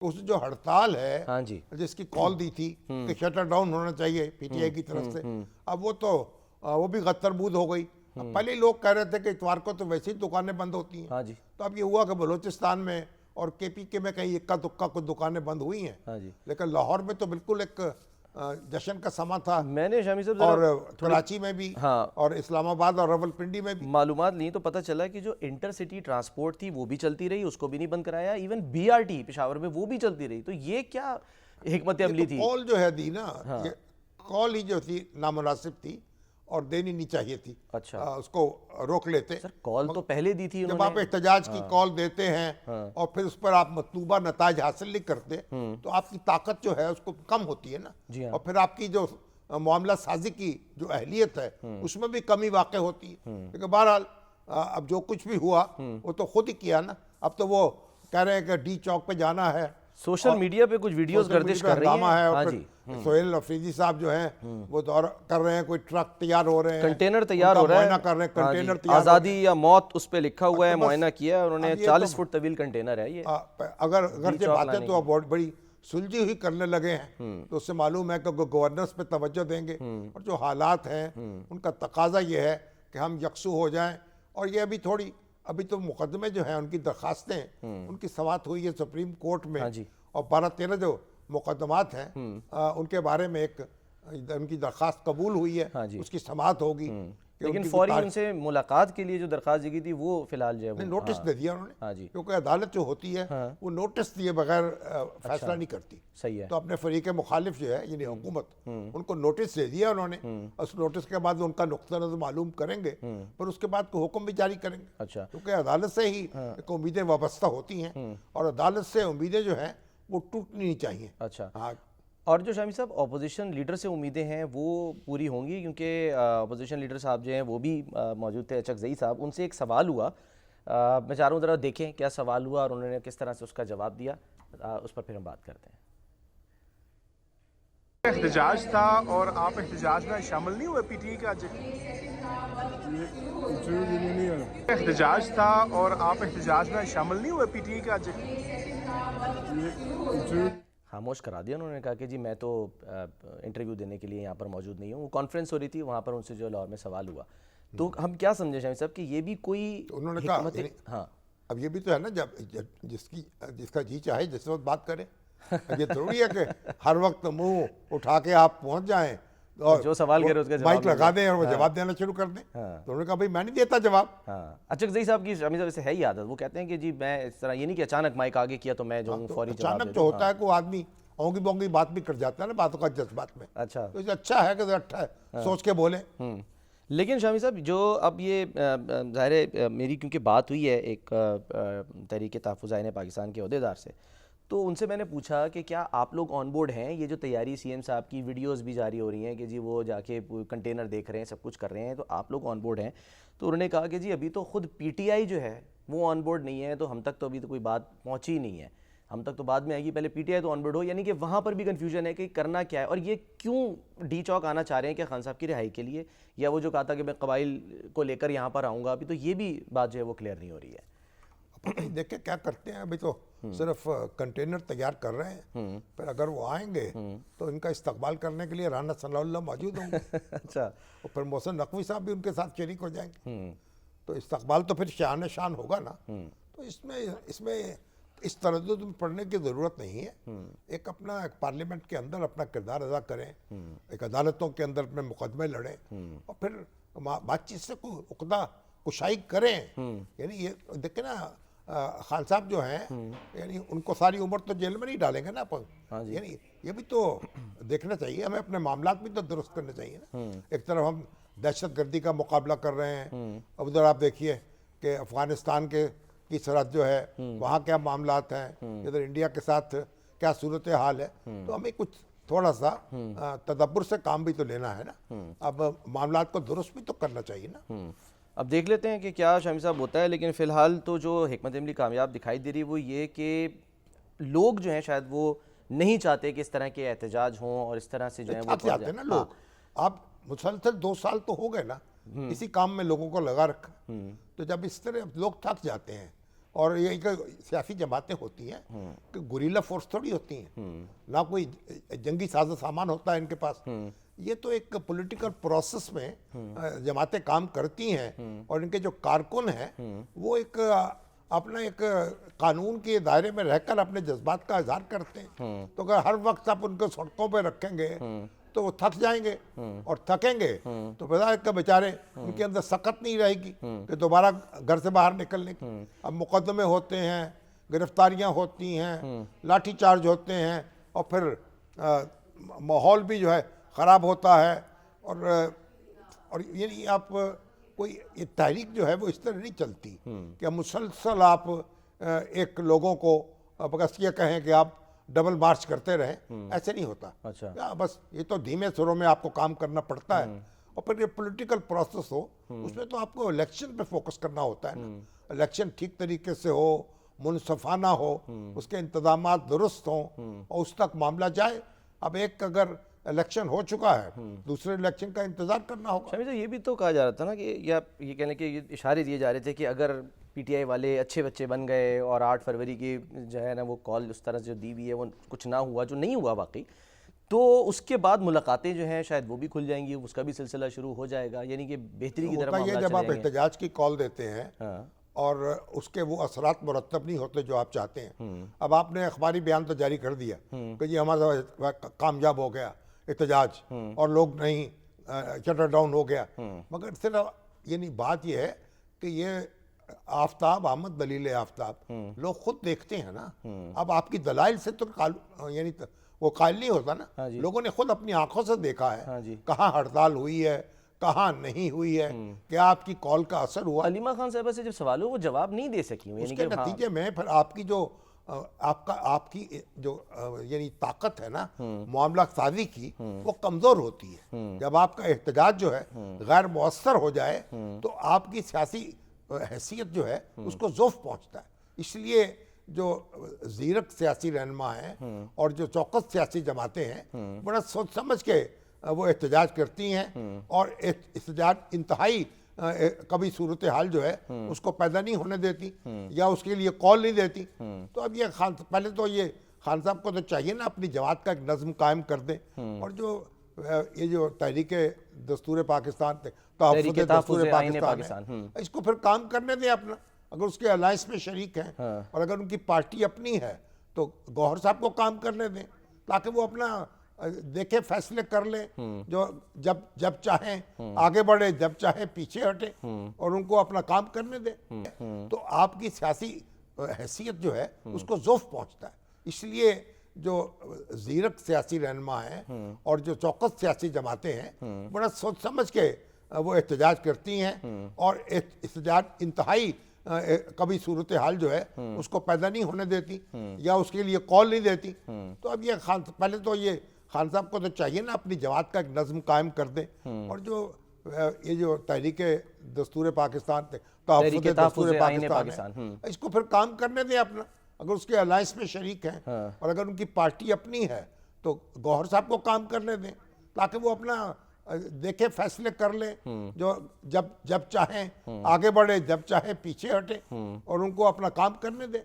उस जो हड़ताल है, हाँ जी, जिसकी कॉल दी थी कि शटर डाउन होना चाहिए पीटीआई की तरफ से, अब वो तो वो भी गत्तरबूद हो गई। अब पहले ही लोग कह रहे थे कि इतवार को तो वैसे ही दुकानें बंद होती हैं। हाँ जी, तो अब ये हुआ कि बलूचिस्तान में और केपीके में कहीं इक्का दुक्का कुछ दुकानें बंद हुई हैं, हाँ जी। लेकिन लाहौर में तो बिल्कुल एक जश्न का समा था। मैंने शामी साहब और जरा कराची में भी, हाँ और इस्लामाबाद और रावलपिंडी में भी। मालूमात ली तो पता चला कि जो इंटरसिटी ट्रांसपोर्ट थी वो भी चलती रही, उसको भी नहीं बंद कराया। इवन बीआरटी पेशावर में वो भी चलती रही। तो ये क्या हिकमत ये अमली तो थी? कॉल जो है दी ना, हाँ। ये कॉल ही जो थी नामुनासिब थी और देनी नहीं चाहिए थी। अच्छा उसको रोक लेते। सर, कॉल तो पहले दी थी जब उन्होंने। आप एहतजाज की कॉल देते हैं हाँ। और फिर उस पर आप मतलूबा नताज हासिल नहीं करते, तो आपकी ताकत जो है उसको कम होती है ना। जी हाँ। और फिर आपकी जो मामला साजी की जो अहलियत है उसमें भी कमी वाक़ होती है। लेकिन बहरहाल अब जो कुछ भी हुआ वो तो खुद ही किया ना। अब तो वो कह रहे हैं कि डी चौक पे जाना है, सोशल मीडिया पे कुछ वीडियोस गर्दिश कर रही हैं। और हाँ फिर जी, सोहेल अफरीदी साहब जो हैं वो दौरा कर रहे हैं, कोई ट्रक तैयार हो रहे हैं, कंटेनर तैयार हो उनका रहा है। मुआयना कर रहे हैं, हाँ जी, कंटेनर तैयार हो रहे हैं। आज़ादी या मौत उस पे लिखा हुआ है, तो बस मुआयना किया है उन्होंने। अब ये 40 तो- फुट तवील कंटेनर है ये। अगर बीच ये ऑफ बातें लाने तो अब बहुत बड़ी सुलझी हुई करने लगे हैं, तो उससे मालूम है कि गवर्नर्स पे तवज्जो देंगे। और जो हालात हैं उनका तकाजा ये है कि हम यकसू हो जाएं। और ये अभी तो मुकदमे जो हैं, उनकी दरखास्तें, उनकी समाअत हुई है सुप्रीम कोर्ट में। हाँ जी। और 12-13 जो मुकदमात हैं उनके बारे में उनकी दरखास्त कबूल हुई है, हाँ जी। उसकी समाअत होगी। कि लेकिन उनकी फौरी तारीख- उनसे मुलाकात के लिए जो दरखास्त दी गई थी वो फिलहाल जो है वो नोटिस हाँ, दे दिया उन्होंने। हाँ जी, क्योंकि अदालत जो होती है वो नोटिस दिए बगैर फैसला नहीं करती। सही है। तो अपने फरीक मुखालिफ जो है यानी हुकूमत, उनको नोटिस दे दिया उन्होंने। उस नोटिस के बाद उनका नुक्ता नज़र मालूम करेंगे, पर उसके बाद कोई हुक्म भी जारी करेंगे। अच्छा, क्योंकि अदालत से ही एक उम्मीदें वाबस्ता होती हैं और अदालत से उम्मीदें जो हैं वो टूटनी नहीं चाहिए। अच्छा। हाँ, और जो शामी साहब अपोजिशन लीडर से उम्मीदें हैं वो पूरी होंगी, क्योंकि अपोजिशन लीडर साहब जो हैं वो भी मौजूद थे, चकजई साहब। उनसे एक सवाल हुआ, मैं चाह रहा हूँ ज़रा देखें क्या सवाल हुआ और उन्होंने किस तरह से उसका जवाब दिया। उस पर फिर हम बात करते हैं। एहतजाज था और आप एहतजाज में शामिल नहीं हुए पीटीआई का? आज एहतजाज था और आप एहतजाज में शामिल नहीं हुए पीटीआई का? आज खामोश करा दिया उन्होंने, कहा कि जी मैं तो इंटरव्यू देने के लिए यहाँ पर मौजूद नहीं हूँ। वो कॉन्फ्रेंस हो रही थी, वहाँ पर उनसे जो लाहौर में सवाल हुआ। तो हम क्या समझे शामी साहब कि ये भी कोई तो उन्होंने कहा हाँ अब ये भी तो है ना, जब जिसका जी चाहे जिस वक्त बात करे। अब ये जरूरी है कि हर वक्त मुंह उठा के आप पहुंच जाएं और जो सवाल करे उसका जवाब माइक मिल लगा जाए। दें और वो जवाब देना शुरू कर दें। हाँ। तो उन्होंने कहा भाई मैं नहीं देता जवाब। हाँ। चकजई साहब की शामी साहब से है ही आदत, वो कहते हैं कि जी मैं इस तरह, ये नहीं कि अचानक माइक आगे किया तो मैं जो हूँ तो फौरी जवाब अचानक दे जो दूँ। होता है कि वो आदमी ओंगी बोंगी बात भी कर जाता है ना, बातों का जज्बात में। अच्छा। तो इसे अच्छा है कि अच्छा है सोच के बोले। लेकिन शामी साहब जो अब ये ज़ाहिर है मेरी क्योंकि बात हुई है एक तहरीक तहफ़्फ़ुज़ आईन पाकिस्तान के अहदेदार से, तो उनसे मैंने पूछा कि क्या आप लोग ऑन बोर्ड हैं? ये जो तैयारी सीएम साहब की वीडियोस भी जारी हो रही हैं कि जी वो जाके कंटेनर देख रहे हैं, सब कुछ कर रहे हैं, तो आप लोग ऑन बोर्ड हैं? तो उन्होंने कहा कि जी अभी तो खुद पीटीआई जो है वो ऑन बोर्ड नहीं है, तो हम तक तो अभी तो कोई बात पहुँची ही नहीं है, हम तक तो बाद में आएगी, पहले पीटीआई तो ऑन बोर्ड हो। यानी कि वहाँ पर भी कन्फ्यूजन है कि करना क्या है और ये क्यों डी चौक आना चाह रहे हैं, क्या खान साहब की रिहाई के लिए, या वो जो कहा था कि मैं कबाइल को लेकर यहाँ पर आऊँगा, अभी तो ये भी बात जो है वो क्लियर नहीं हो रही है। देखे क्या करते हैं। अभी तो सिर्फ कंटेनर तैयार कर रहे हैं, पर अगर वो आएंगे तो इनका इस्तकबाल करने के लिए राना सनाउल्लाह मौजूद होंगे। अच्छा। और फिर मोहसिन नकवी साहब भी उनके साथ शरीक हो जाएंगे। तो इस्तकबाल तो फिर शान शान होगा ना। तो इसमें इस तरद्दुद में पड़ने की ज़रूरत नहीं है। एक पार्लियामेंट के अंदर अपना किरदार अदा करें, एक अदालतों के अंदर अपने मुकदमे लड़ें और फिर बातचीत से कोई उकदा कुशाई करें। यानी ये देखें ना, खान साहब जो हैं यानी उनको सारी उम्र तो जेल में नहीं डालेंगे ना अपन। यानी ये भी तो देखना चाहिए, हमें अपने मामलात भी तो दुरुस्त करने चाहिए ना। एक तरफ हम दहशत गर्दी का मुकाबला कर रहे हैं, अब उधर आप देखिए कि अफगानिस्तान की सरहद जो है वहाँ क्या मामलात हैं, इधर इंडिया के साथ क्या सूरत हाल है। तो हमें कुछ थोड़ा सा तदब्बर से काम भी तो लेना है ना। अब मामलात को दुरुस्त भी तो करना चाहिए ना। अब देख लेते हैं कि क्या शामी साहब होता है, लेकिन फ़िलहाल तो जो हिकमत अमली कामयाब दिखाई दे रही है वो ये कि लोग जो हैं शायद वो नहीं चाहते कि इस तरह के एहतजाज हों और इस तरह से जो है वो थक जाते हैं ना लोग। आप मुसलसल 2 साल तो हो गए ना इसी काम में लोगों को लगा रखा। तो जब इस तरह लोग थक जाते हैं और ये एक सियासी जमातें होती हैं कि गुरिल्ला फोर्स थोड़ी होती हैं, ना कोई जंगी साजो सामान होता है इनके पास। ये तो एक पॉलिटिकल प्रोसेस में जमातें काम करती हैं और इनके जो कारकुन हैं वो एक अपना एक कानून के दायरे में रहकर अपने जज्बात का इजहार करते हैं। तो अगर हर वक्त आप उनको सड़कों पर रखेंगे तो वो थक जाएंगे, और थकेंगे तो पता है कि बेचारे उनके अंदर सकत नहीं रहेगी कि दोबारा घर से बाहर निकलने की। अब मुकदमे होते हैं, गिरफ्तारियां होती हैं, लाठीचार्ज होते हैं, और फिर माहौल भी जो है ख़राब होता है। और ये आप कोई ये तहरीक जो है वो इस तरह नहीं चलती कि अब मुसलसल आप एक लोगों को बस ये कहें कि आप डबल मार्च करते रहें, ऐसे नहीं होता। अच्छा। या बस ये तो धीमे सुरों में आपको काम करना पड़ता है, और फिर ये पॉलिटिकल प्रोसेस हो उसमें तो आपको इलेक्शन पे फोकस करना होता है ना। इलेक्शन ठीक तरीके से हो, मुनसफाना हो, उसके इंतजामात दुरुस्त हों और उस तक मामला जाए। अब एक अगर इलेक्शन हो चुका है, दूसरे इलेक्शन का इंतजार करना होगा। शामिल साहब, ये भी तो कहा जा रहा था ना कि या ये कहने के ये इशारे दिए जा रहे थे कि अगर पीटीआई वाले अच्छे बच्चे बन गए और 8 फरवरी की जो है ना वो कॉल उस तरह से जो दी हुई है वो कुछ ना हुआ, जो नहीं हुआ वाकई, तो उसके बाद मुलाकातें जो हैं शायद वो भी खुल जाएंगी, उसका भी सिलसिला शुरू हो जाएगा, यानी कि बेहतरी की तरफ होता ये मामला जब आप चलेंगे। एहतजाज की कॉल देते हैं हाँ। और उसके वो असरात मुरतब नहीं होते जो आप चाहते हैं। अब आपने अखबारी बयान तो जारी कर दिया कि जी हमारा कामयाब हो गया एहतजाज और लोग नहीं शटर डाउन हो गया, मगर सिर्फ ये नहीं, बात ये है कि ये आफ्ताब अहमद दलील आफ्ताब लोग खुद देखते हैं ना। अब आपकी दलाइल से तो यानी वो कायल नहीं होता ना। हाँ जी। लोगों ने खुद अपनी आंखों से देखा है हाँ जी। कहाँ हड़ताल हुई है, कहाँ नहीं हुई है, क्या आपकी कॉल का असर हुआ। अलीमा खान साहब से जब सवाल हो वो जवाब नहीं दे सकी, यानी उसके कि हाँ, नतीजे में फिर आपकी जो आपकी जो यानी ताकत है ना मामला साजी की, वो कमज़ोर होती है। जब आपका एहतजाज जो है गैर मुअस्सर हो जाए तो आपकी सियासी हैसियत जो है उसको ज़ोफ़ पहुंचता है। इसलिए जो ज़ीरक सियासी रहनुमा हैं और जो चौकस सियासी जमातें हैं बड़ा सोच समझ के वो एहतजाज करती हैं, और एहतजाज इंतहाई कभी सूरत हाल जो है उसको पैदा नहीं होने देती या उसके लिए कॉल नहीं देती। तो अब ये पहले तो ये खान साहब को तो चाहिए ना अपनी जमात का एक नज़्म कायम कर दें, और जो ये जो तहरीक दस्तूर पाकिस्तान तहरीक दस्तूर आईने पाकिस्तान है, इसको फिर काम करने दें अपना। अगर उसके अलायंस में शरीक हैं और अगर उनकी पार्टी अपनी है तो गौहर साहब को काम करने दें, ताकि वो अपना देखे फैसले कर ले, जो जब जब चाहें आगे बढ़े, जब चाहे पीछे हटे, और उनको अपना काम करने दें। तो आपकी सियासी हैसियत जो है उसको ज़ोफ़ पहुंचता है। इसलिए जो ज़ीरक सियासी रहनुमा हैं और जो चौकस सियासी जमातें हैं बड़ा सोच समझ के वो एहतजाज करती हैं, और एहतजाज इंतहाई कभी सूरत हाल जो है उसको पैदा नहीं होने देती या उसके लिए कॉल नहीं देती। तो अब ये पहले तो ये खान साहब को तो चाहिए ना अपनी जमात का एक नज़्म कायम कर दें, और जो ये जो तहरीक दस्तूर पाकिस्तान तहरीक दस्तूर आईने पाकिस्तान है, इसको फिर काम करने दें अपना। अगर उसके अलायंस में शरीक हैं और अगर उनकी पार्टी अपनी है तो गौहर साहब को काम करने दें, ताकि वो अपना देखे फैसले कर ले, जो जब जब चाहें आगे बढ़े, जब चाहे पीछे हटे, और उनको अपना काम करने दें।